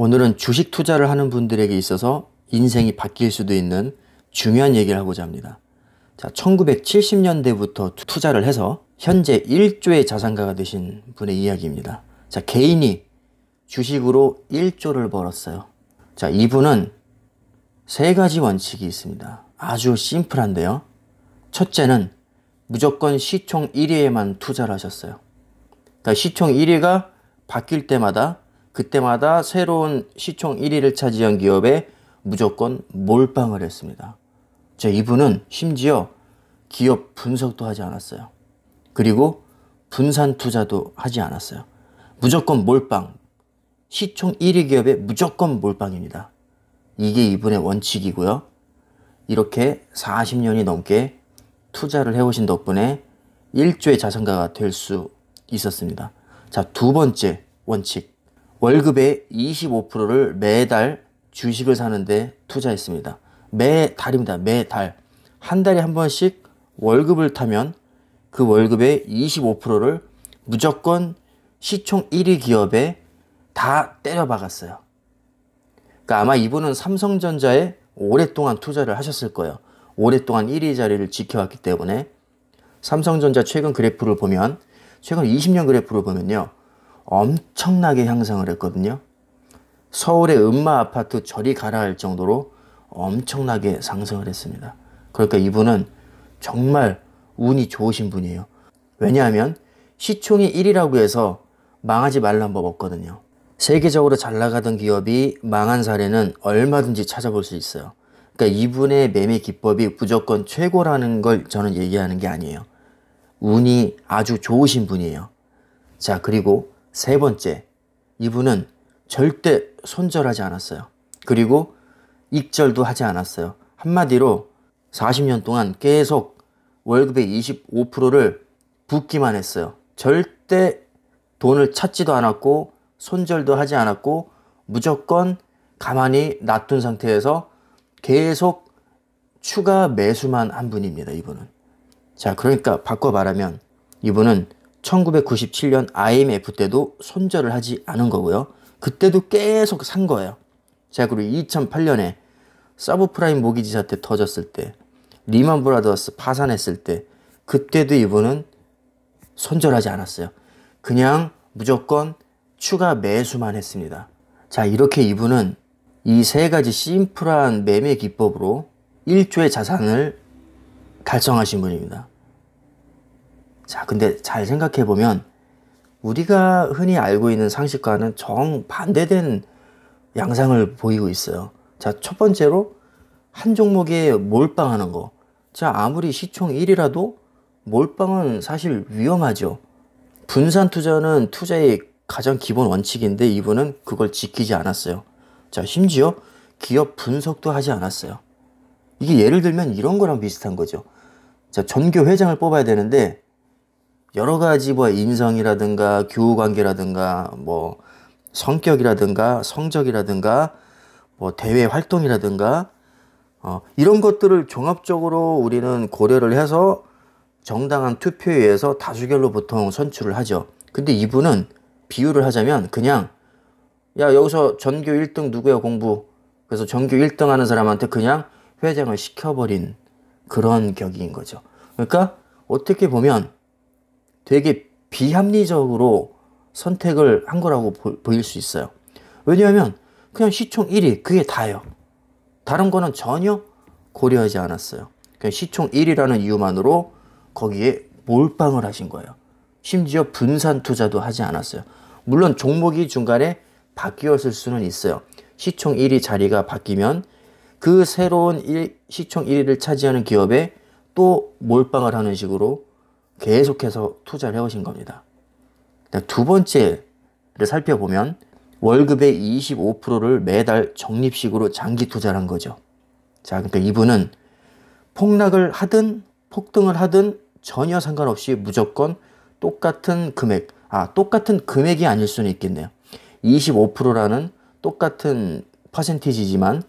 오늘은 주식 투자를 하는 분들에게 있어서 인생이 바뀔 수도 있는 중요한 얘기를 하고자 합니다. 자, 1970년대부터 투자를 해서 현재 1조의 자산가가 되신 분의 이야기입니다. 자, 개인이 주식으로 1조를 벌었어요. 자, 이분은 세 가지 원칙이 있습니다. 아주 심플한데요. 첫째는 무조건 시총 1위에만 투자를 하셨어요. 그러니까 시총 1위가 바뀔 때마다 그때마다 새로운 시총 1위를 차지한 기업에 무조건 몰빵을 했습니다. 자, 이분은 심지어 기업 분석도 하지 않았어요. 그리고 분산 투자도 하지 않았어요. 무조건 몰빵. 시총 1위 기업에 무조건 몰빵입니다. 이게 이분의 원칙이고요. 이렇게 40년이 넘게 투자를 해오신 덕분에 1조의 자산가가 될 수 있었습니다. 자, 두 번째 원칙. 월급의 25%를 매달 주식을 사는데 투자했습니다. 매달입니다. 매달. 한 달에 한 번씩 월급을 타면 그 월급의 25%를 무조건 시총 1위 기업에 다 때려 박았어요. 그러니까 아마 이분은 삼성전자에 오랫동안 투자를 하셨을 거예요. 오랫동안 1위 자리를 지켜왔기 때문에 삼성전자 최근 그래프를 보면 최근 20년 그래프를 보면요. 엄청나게 향상을 했거든요. 서울의 음마 아파트 저리 가라 할 정도로 엄청나게 상승을 했습니다. 그러니까 이분은 정말 운이 좋으신 분이에요. 왜냐하면 시총이 1위라고 해서 망하지 말란 법 없거든요. 세계적으로 잘 나가던 기업이 망한 사례는 얼마든지 찾아볼 수 있어요. 그러니까 이분의 매매 기법이 무조건 최고라는 걸 저는 얘기하는 게 아니에요. 운이 아주 좋으신 분이에요. 자, 그리고 세 번째, 이분은 절대 손절하지 않았어요. 그리고 익절도 하지 않았어요. 한마디로 40년 동안 계속 월급의 25%를 붓기만 했어요. 절대 돈을 찾지도 않았고 손절도 하지 않았고 무조건 가만히 놔둔 상태에서 계속 추가 매수만 한 분입니다. 이분은. 자, 그러니까 바꿔 말하면 이분은 1997년 IMF 때도 손절을 하지 않은 거고요. 그때도 계속 산 거예요. 자, 그리고 2008년에 서브프라임 모기지 사태 터졌을 때, 리만 브라더스 파산했을 때, 그때도 이분은 손절하지 않았어요. 그냥 무조건 추가 매수만 했습니다. 자, 이렇게 이분은 이 세 가지 심플한 매매 기법으로 1조의 자산을 달성하신 분입니다. 자, 근데 잘 생각해 보면 우리가 흔히 알고 있는 상식과는 정반대된 양상을 보이고 있어요. 자, 첫 번째로 한 종목에 몰빵하는 거. 자, 아무리 시총 1위라도 몰빵은 사실 위험하죠. 분산 투자는 투자의 가장 기본 원칙인데 이분은 그걸 지키지 않았어요. 자, 심지어 기업 분석도 하지 않았어요. 이게 예를 들면 이런 거랑 비슷한 거죠. 자, 전교 회장을 뽑아야 되는데 여러 가지 뭐 인성이라든가 교우 관계라든가 뭐 성격이라든가 성적이라든가 뭐 대외 활동이라든가 이런 것들을 종합적으로 우리는 고려를 해서 정당한 투표에 의해서 다수결로 보통 선출을 하죠. 근데 이분은 비유를 하자면 그냥 야, 여기서 전교 1등 누구야 공부. 그래서 전교 1등 하는 사람한테 그냥 회장을 시켜버린 그런 격인 거죠. 그러니까 어떻게 보면 되게 비합리적으로 선택을 한 거라고 보일 수 있어요. 왜냐하면 그냥 시총 1위 그게 다예요. 다른 거는 전혀 고려하지 않았어요. 그냥 시총 1위라는 이유만으로 거기에 몰빵을 하신 거예요. 심지어 분산 투자도 하지 않았어요. 물론 종목이 중간에 바뀌었을 수는 있어요. 시총 1위 자리가 바뀌면 그 새로운 시총 1위를 차지하는 기업에 또 몰빵을 하는 식으로 계속해서 투자를 해오신 겁니다. 두 번째를 살펴보면 월급의 25%를 매달 적립식으로 장기 투자를 한 거죠. 자, 그러니까 이분은 폭락을 하든 폭등을 하든 전혀 상관없이 무조건 똑같은 금액, 똑같은 금액이 아닐 수는 있겠네요. 25%라는 똑같은 퍼센티지지만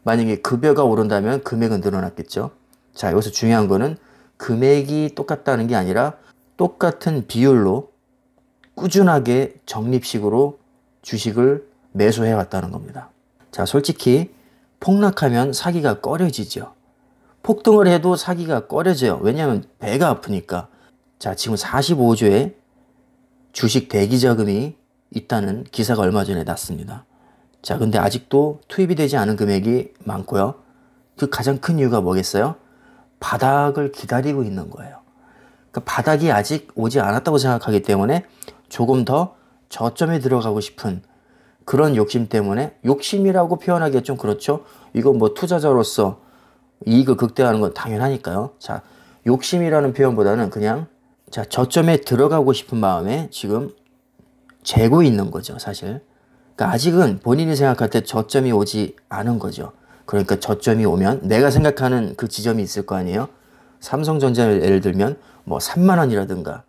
만약에 급여가 오른다면 금액은 늘어났겠죠. 자, 여기서 중요한 거는 금액이 똑같다는 게 아니라 똑같은 비율로 꾸준하게 적립식으로 주식을 매수해 왔다는 겁니다. 자, 솔직히 폭락하면 사기가 꺼려지죠. 폭등을 해도 사기가 꺼려져요. 왜냐하면 배가 아프니까. 자, 지금 45조의 주식 대기 자금이 있다는 기사가 얼마 전에 났습니다. 자, 근데 아직도 투입이 되지 않은 금액이 많고요. 그 가장 큰 이유가 뭐겠어요? 바닥을 기다리고 있는 거예요. 그러니까 바닥이 아직 오지 않았다고 생각하기 때문에 조금 더 저점에 들어가고 싶은 그런 욕심 때문에, 욕심이라고 표현하기가 좀 그렇죠. 이거 뭐 투자자로서 이익을 극대화하는 건 당연하니까요. 자, 욕심이라는 표현보다는 그냥 자, 저점에 들어가고 싶은 마음에 지금 재고 있는 거죠, 사실. 그러니까 아직은 본인이 생각할 때 저점이 오지 않은 거죠. 그러니까 저점이 오면 내가 생각하는 그 지점이 있을 거 아니에요. 삼성전자를 예를 들면 뭐 3만 원이라든가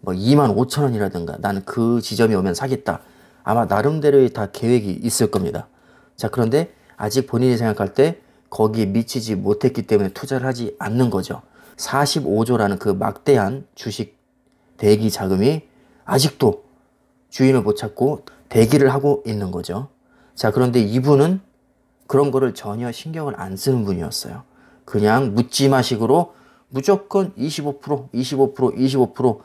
뭐 2만 5천 원이라든가 나는 그 지점이 오면 사겠다. 아마 나름대로의 다 계획이 있을 겁니다. 자, 그런데 아직 본인이 생각할 때 거기에 미치지 못했기 때문에 투자를 하지 않는 거죠. 45조라는 그 막대한 주식 대기 자금이 아직도 주인을 못 찾고 대기를 하고 있는 거죠. 자, 그런데 이분은 그런 거를 전혀 신경을 안 쓰는 분이었어요. 그냥 묻지마식으로 무조건 25%, 25%, 25%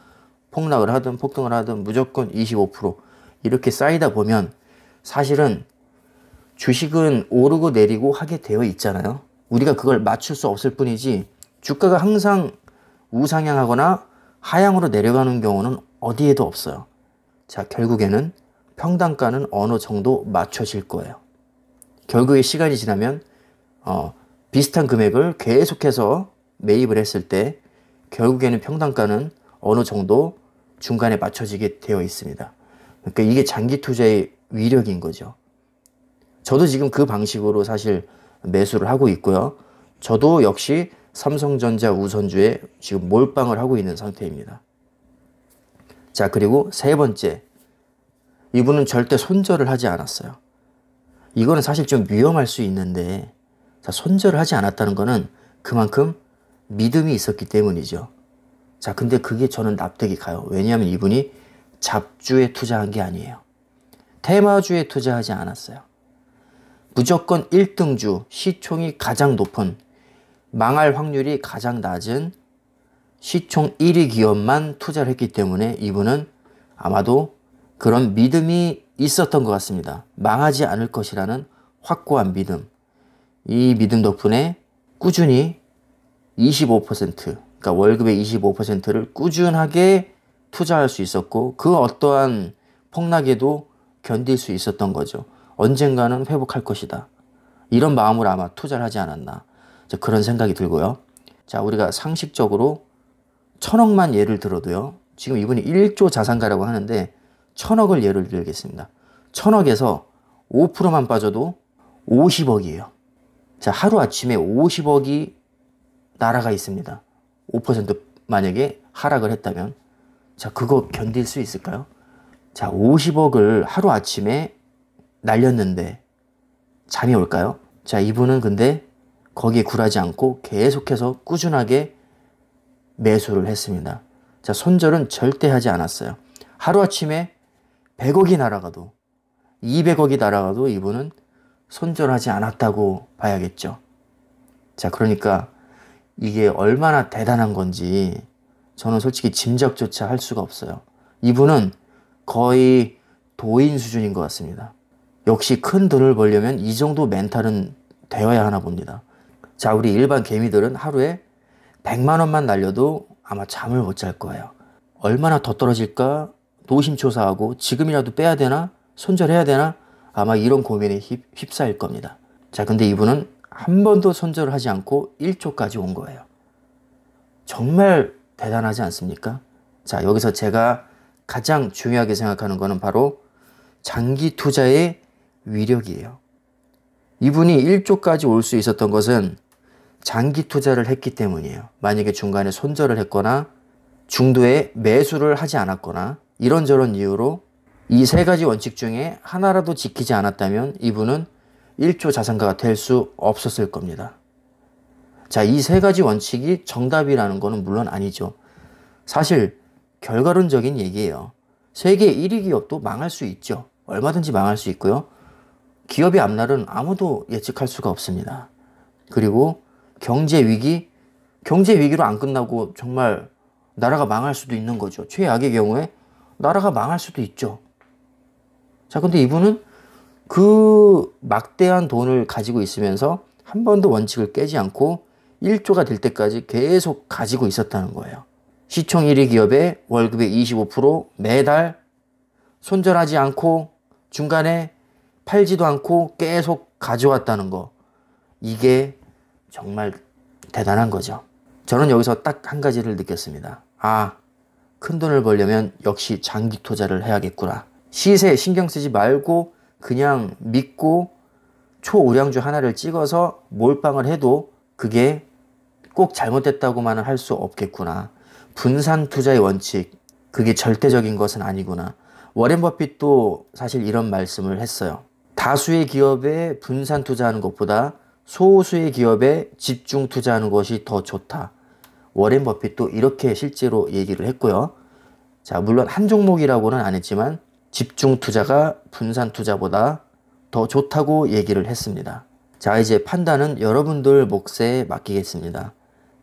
폭락을 하든 폭등을 하든 무조건 25% 이렇게 쌓이다 보면 사실은 주식은 오르고 내리고 하게 되어 있잖아요. 우리가 그걸 맞출 수 없을 뿐이지 주가가 항상 우상향하거나 하향으로 내려가는 경우는 어디에도 없어요. 자, 결국에는 평단가는 어느 정도 맞춰질 거예요. 결국에 시간이 지나면 비슷한 금액을 계속해서 매입을 했을 때 결국에는 평단가는 어느 정도 중간에 맞춰지게 되어 있습니다. 그러니까 이게 장기 투자의 위력인 거죠. 저도 지금 그 방식으로 사실 매수를 하고 있고요. 저도 역시 삼성전자 우선주에 지금 몰빵을 하고 있는 상태입니다. 자, 그리고 세 번째, 이분은 절대 손절을 하지 않았어요. 이거는 사실 좀 위험할 수 있는데, 자, 손절을 하지 않았다는 거는 그만큼 믿음이 있었기 때문이죠. 자, 근데 그게 저는 납득이 가요. 왜냐하면 이분이 잡주에 투자한 게 아니에요. 테마주에 투자하지 않았어요. 무조건 1등주, 시총이 가장 높은, 망할 확률이 가장 낮은 시총 1위 기업만 투자를 했기 때문에 이분은 아마도 그런 믿음이 있었던 것 같습니다. 망하지 않을 것이라는 확고한 믿음. 이 믿음 덕분에 꾸준히 25%, 그러니까 월급의 25%를 꾸준하게 투자할 수 있었고 그 어떠한 폭락에도 견딜 수 있었던 거죠. 언젠가는 회복할 것이다. 이런 마음으로 아마 투자를 하지 않았나. 그런 생각이 들고요. 자, 우리가 상식적으로 1000억만 예를 들어도요. 지금 이분이 1조 자산가라고 하는데 1000억을 예를 들겠습니다. 1000억에서 5%만 빠져도 50억이에요. 자, 하루아침에 50억이 날아가 있습니다. 5% 만약에 하락을 했다면 자, 그거 견딜 수 있을까요? 자, 50억을 하루아침에 날렸는데 잠이 올까요? 자, 이분은 근데 거기에 굴하지 않고 계속해서 꾸준하게 매수를 했습니다. 자, 손절은 절대 하지 않았어요. 하루아침에 100억이 날아가도 200억이 날아가도 이분은 손절하지 않았다고 봐야겠죠. 자, 그러니까 이게 얼마나 대단한 건지 저는 솔직히 짐작조차 할 수가 없어요. 이분은 거의 도인 수준인 것 같습니다. 역시 큰 돈을 벌려면 이 정도 멘탈은 되어야 하나 봅니다. 자, 우리 일반 개미들은 하루에 100만 원만 날려도 아마 잠을 못 잘 거예요. 얼마나 더 떨어질까 노심초사하고 지금이라도 빼야 되나 손절해야 되나 아마 이런 고민에 휩싸일 겁니다. 자, 근데 이분은 한 번도 손절을 하지 않고 1조까지 온 거예요. 정말 대단하지 않습니까? 자, 여기서 제가 가장 중요하게 생각하는 거는 바로 장기 투자의 위력이에요. 이분이 1조까지 올 수 있었던 것은 장기 투자를 했기 때문이에요. 만약에 중간에 손절을 했거나 중도에 매수를 하지 않았거나 이런저런 이유로 이 세 가지 원칙 중에 하나라도 지키지 않았다면 이분은 1조 자산가가 될 수 없었을 겁니다. 자, 이 세 가지 원칙이 정답이라는 거는 물론 아니죠. 사실 결과론적인 얘기예요. 세계 1위 기업도 망할 수 있죠. 얼마든지 망할 수 있고요. 기업의 앞날은 아무도 예측할 수가 없습니다. 그리고 경제 위기로 안 끝나고 정말 나라가 망할 수도 있는 거죠. 최악의 경우에 나라가 망할 수도 있죠. 자, 근데 이분은 그 막대한 돈을 가지고 있으면서 한 번도 원칙을 깨지 않고 1조가 될 때까지 계속 가지고 있었다는 거예요. 시총 1위 기업의 월급의 25% 매달 손절하지 않고 중간에 팔지도 않고 계속 가져왔다는 거. 이게 정말 대단한 거죠. 저는 여기서 딱 한 가지를 느꼈습니다. 아, 큰 돈을 벌려면 역시 장기 투자를 해야겠구나. 시세 신경 쓰지 말고 그냥 믿고 초우량주 하나를 찍어서 몰빵을 해도 그게 꼭 잘못됐다고만은 할 수 없겠구나. 분산 투자의 원칙, 그게 절대적인 것은 아니구나. 워렌 버핏도 사실 이런 말씀을 했어요. 다수의 기업에 분산 투자하는 것보다 소수의 기업에 집중 투자하는 것이 더 좋다. 워렌 버핏도 이렇게 실제로 얘기를 했고요. 자, 물론 한 종목이라고는 안 했지만 집중 투자가 분산 투자보다 더 좋다고 얘기를 했습니다. 자, 이제 판단은 여러분들 몫에 맡기겠습니다.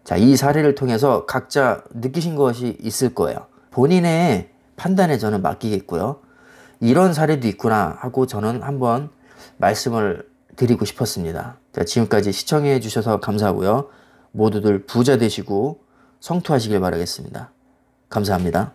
자, 이 사례를 통해서 각자 느끼신 것이 있을 거예요. 본인의 판단에 저는 맡기겠고요. 이런 사례도 있구나 하고 저는 한번 말씀을 드리고 싶었습니다. 자, 지금까지 시청해 주셔서 감사하고요. 모두들 부자 되시고 성투하시길 바라겠습니다. 감사합니다.